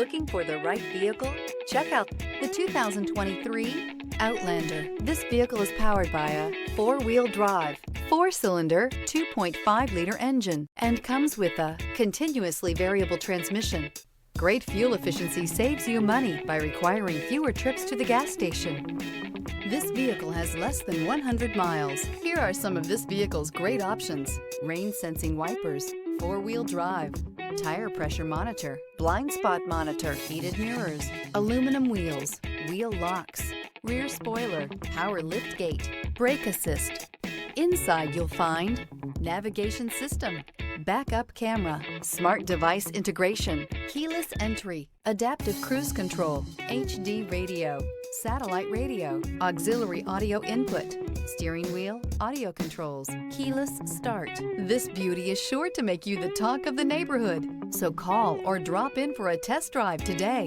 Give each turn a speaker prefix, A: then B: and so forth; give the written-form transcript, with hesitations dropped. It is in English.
A: Looking for the right vehicle? Check out the 2023 Outlander. This vehicle is powered by a four-wheel drive, four-cylinder, 2.5-liter engine, and comes with a continuously variable transmission. Great fuel efficiency saves you money by requiring fewer trips to the gas station. This vehicle has less than 100 miles. Here are some of this vehicle's great options: rain-sensing wipers, four-wheel drive, tire pressure monitor, blind spot monitor, heated mirrors, aluminum wheels, wheel locks, rear spoiler, power liftgate, brake assist. Inside you'll find navigation system, backup camera, smart device integration, keyless entry, adaptive cruise control, HD radio, satellite radio, auxiliary audio input, steering wheel audio controls, keyless start. This beauty is sure to make you the talk of the neighborhood. So call or drop in for a test drive today.